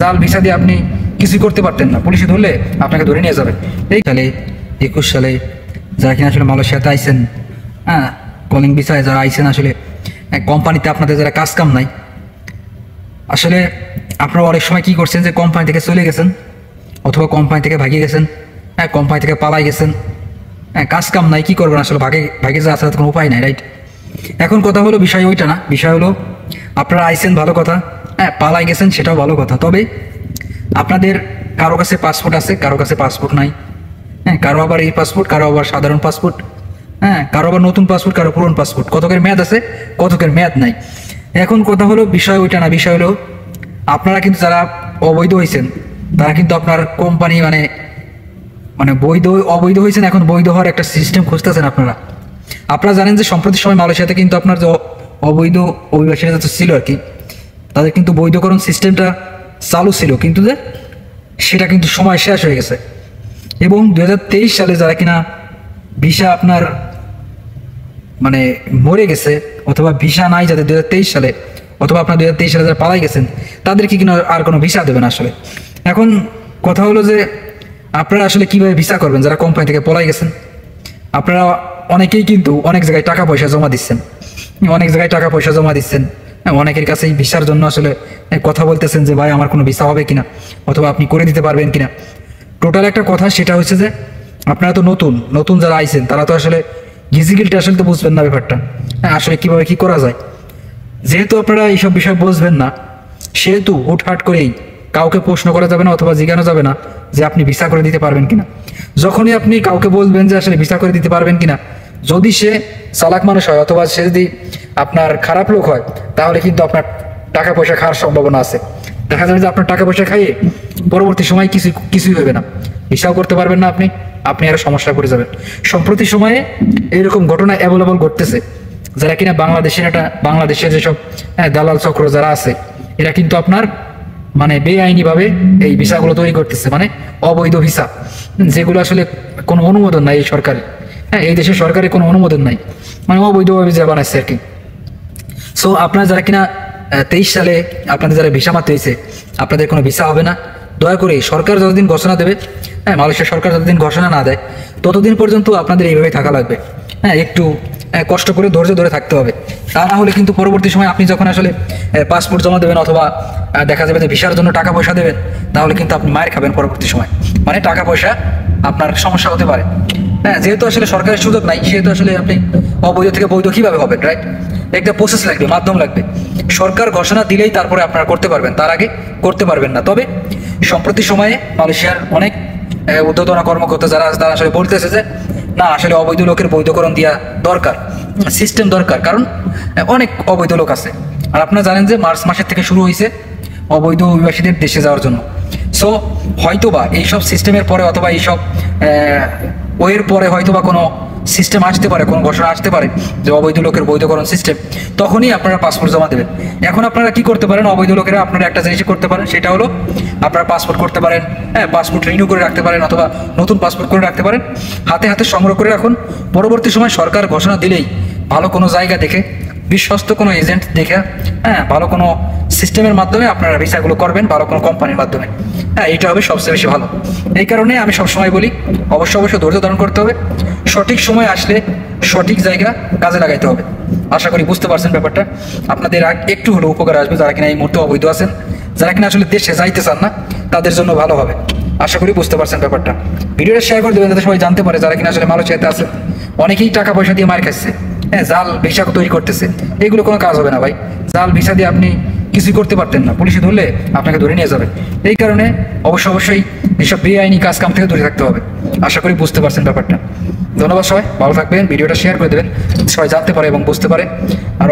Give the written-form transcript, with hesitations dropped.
জাল ভিসা দিয়ে আপনি কিছুই করতে পারতেন না, পুলিশে ধরলে আপনাকে ধরে নিয়ে যাবে। এই সালে 21 সালে যারা কিনা আসলে মালয়েশিয়াতে আইসেন, হ্যাঁ কলিং ভিসায় যারা আইসেন, আসলে কোম্পানিতে আপনাদের যারা কাজ কাম নাই, আসলে আপনারা অনেক সময় কী করছেন যে কোম্পানি থেকে চলে গেছেন অথবা কোম্পানি থেকে ভাগিয়ে গেছেন, হ্যাঁ কোম্পানি থেকে পালাই গেছেন, হ্যাঁ কাজ কাম নাই, কী করবেন আসলে ভাগে যাওয়া ছাড়া কোনো উপায় নাই, রাইট? এখন কথা হলো বিষয় ওইটা না, বিষয় হলো আপনারা আইসেন ভালো কথা, হ্যাঁ পালাই গেছেন সেটাও ভালো কথা, তবে আপনাদের কারো কাছে পাসপোর্ট আছে, কারো কাছে পাসপোর্ট নাই, হ্যাঁ কারো আবার এই পাসপোর্ট, কারো আবার সাধারণ পাসপোর্ট, হ্যাঁ কারো আবার নতুন পাসপোর্ট, কারো পুরনো পাসপোর্ট, কতকের মেয়াদ আছে, কতকের মেয়াদ নাই। এখন কথা হলো বিষয় ওইটা না, বিষয় হলো আপনারা কিন্তু যারা অবৈধ হয়েছেন তারা কিন্তু আপনার কোম্পানি মানে অবৈধ হয়েছেন, এখন বৈধ হওয়ার একটা সিস্টেম খুঁজতেছেন আপনারা জানেন যে সম্প্রতি সময় মালয়েশিয়াতে কিন্তু আপনার যে অবৈধ অভিবাসীরা যত ছিল আর কি, তাদের কিন্তু বৈধকরণ সিস্টেমটা চালু ছিল, কিন্তু যে সেটা কিন্তু সময় শেষ হয়ে গেছে। এবং 2023 সালে যারা কিনা ভিসা আপনার মানে মরে গেছে অথবা ভিসা নাই যাদের 2023 সালে, অথবা আপনার 2023 সালে যারা পালাই গেছেন, তাদেরকে কিনা আর কোনো ভিসা দেবে না আসলে। এখন কথা হলো যে আপনারা আসলে কীভাবে ভিসা করবেন যারা কোম্পানি থেকে পলাই গেছেন? আপনারা অনেকেই কিন্তু অনেক জায়গায় টাকা পয়সা জমা দিচ্ছেন, অনেকের কাছেই ভিসার জন্য আসলে কথা বলতেছেন যে ভাই আমার কোনো ভিসা হবে কিনা, অথবা আপনি করে দিতে পারবেন কিনা। টোটাল একটা কথা, সেটা হচ্ছে যে আপনারা তো নতুন যারা আইছেন তারা তো আসলে গিজিগিলটা আসলে তো বুঝবেন না ব্যাপারটা, হ্যাঁ আসলে কীভাবে কী করা যায়। যেহেতু আপনারা এইসব বিষয় বুঝবেন না, সেহেতু হুটহাট করেই কাউকে প্রশ্ন করা যাবে না অথবা জিজ্ঞানো যাবে না যে আপনি ভিসা করে দিতে পারবেন কিনা। যখনই আপনি কাউকে বলবেন যে আসলে ভিসা করে দিতে পারবেন কিনা, যদি সে চালাক মানুষ হয় অথবা সে যদি আপনার খারাপ লোক হয়, তাহলে কিন্তু আপনার টাকা পয়সা খাওয়ার সম্ভাবনা আছে। দেখা যাবে যে আপনার টাকা পয়সা খাইয়ে পরবর্তী সময় কিছুই হবে না, ভিসাও করতে পারবেন না আপনি আরো সমস্যায় পড়ে যাবেন। সম্প্রতি সময়ে এইরকম ঘটনা অ্যাভেলেবল ঘটতেছে, যারা কিনা বাংলাদেশের যেসব দালাল চক্র যারা আছে, এরা কিন্তু আপনার মানে বেআইনিভাবে এই ভিসাগুলো তৈরি করতেছে, মানে অবৈধ ভিসা, যেগুলো আসলে কোনো অনুমোদন নাই এই সরকারের, হ্যাঁ এই দেশের সরকারের কোনো অনুমোদন নাই, মানে অবৈধভাবে ভিসা বানাচ্ছে আর কি। সো আপনারা যারা কিনা 23 সালে আপনাদের যারা ভিসা মারতে হয়েছে, আপনাদের কোনো ভিসা হবে না। দয়া করে সরকার যতদিন ঘোষণা দেবে, হ্যাঁ মালয়েশিয়া সরকার যতদিন ঘোষণা না দেয়, ততদিন পর্যন্ত আপনাদের এইভাবেই থাকা লাগবে, হ্যাঁ একটু কষ্ট করে ধৈর্য ধরে থাকতে হবে। তা না হলে কিন্তু পরবর্তী সময় আপনি যখন আসলে পাসপোর্ট জমা দেবেন অথবা দেখা যাবে যে ভিসার জন্য টাকা পয়সা দেবেন, তাহলে কিন্তু আপনি মায়ের খাবেন পরবর্তী সময়, মানে টাকা পয়সা আপনার সমস্যা হতে পারে। হ্যাঁ যেহেতু আসলে সরকারের সুযোগ নাই, সেহেতু আসলে আপনি অবৈধ থেকে বৈধ কীভাবে হবেন, রাইট? একটা প্রসেস লাগবে, মাধ্যম লাগবে। সরকার ঘোষণা দিলেই তারপরে আপনারা করতে পারবেন, তার আগে করতে পারবেন না। তবে সম্প্রতি সময়ে মালয়েশিয়ার অনেক ঊর্ধ্বতন কর্মকর্তা যারা আছে, তারা আসলে বলতেছে যে না আসলে অবৈধ লোকের বৈধকরণ দেওয়া দরকার, সিস্টেম দরকার, কারণ অনেক অবৈধ লোক আছে। আর আপনারা জানেন যে মার্চ মাসের থেকে শুরু হয়েছে অবৈধ অভিবাসীদের দেশে যাওয়ার জন্য। সো হয়তোবা এইসব সিস্টেমের পরে অথবা এইসব ওয়ের পরে হয়তোবা কোনো সিস্টেম আসতে পারে, কোনো ঘোষণা আসতে পারে যে অবৈধ লোকের বৈধকরণ সিস্টেম, তখনই আপনারা পাসপোর্ট জমা দেবেন। এখন আপনারা কি করতে পারেন, অবৈধ লোকেরা আপনারা একটা জিনিস করতে পারেন, সেটা হলো আপনারা পাসপোর্ট করতে পারেন, হ্যাঁ পাসপোর্ট রিনিউ করে রাখতে পারেন অথবা নতুন পাসপোর্ট করে রাখতে পারেন, হাতে সংগ্রহ করে রাখুন। পরবর্তী সময় সরকার ঘোষণা দিলেই ভালো কোনো জায়গা দেখে, বিশ্বস্ত কোনো এজেন্ট দেখে, হ্যাঁ ভালো কোনো সিস্টেমের মাধ্যমে আপনারা ভিসাগুলো করবেন, ভালো কোনো কোম্পানির মাধ্যমে, হ্যাঁ এইটা হবে সবচেয়ে বেশি ভালো। এই কারণে আমি সবসময় বলি অবশ্যই ধৈর্য ধারণ করতে হবে, সঠিক সময় আসলে সঠিক জায়গা কাজে লাগাইতে হবে। আশা করি বুঝতে পারছেন ব্যাপারটা, আপনাদের একটু হলেও উপকার আসবে। যারা কিনা এই মুহূর্তে অবৈধ আছেন, যারা কিনা আসলে দেশে যাইতে চান না, তাদের জন্য ভালো হবে। আশা করি বুঝতে পারছেন ব্যাপারটা। ভিডিওটা শেয়ার করে দেবেন যাতে সবাই জানতে পারে যারা কিনা আসলে মালয়েশিয়াতে আছে। অনেকেই টাকা পয়সা দিয়ে মার খাচ্ছে, হ্যাঁ জাল ভিসা তৈরি করতেছে, এগুলো কোনো কাজ হবে না ভাই। জাল ভিসা দিয়ে আপনি কিছুই করতে পারতেন না, পুলিশে ধরলে আপনাকে ধরে নিয়ে যাবে। এই কারণে অবশ্যই এইসব বেআইনি কাজ কাম থেকে দূরে থাকতে হবে। আশা করি বুঝতে পারছেন ব্যাপারটা। ধন্যবাদ, সবাই ভালো থাকবেন, ভিডিওটা শেয়ার করে দেবেন সবাই জানতে পারে এবং বুঝতে পারে। আর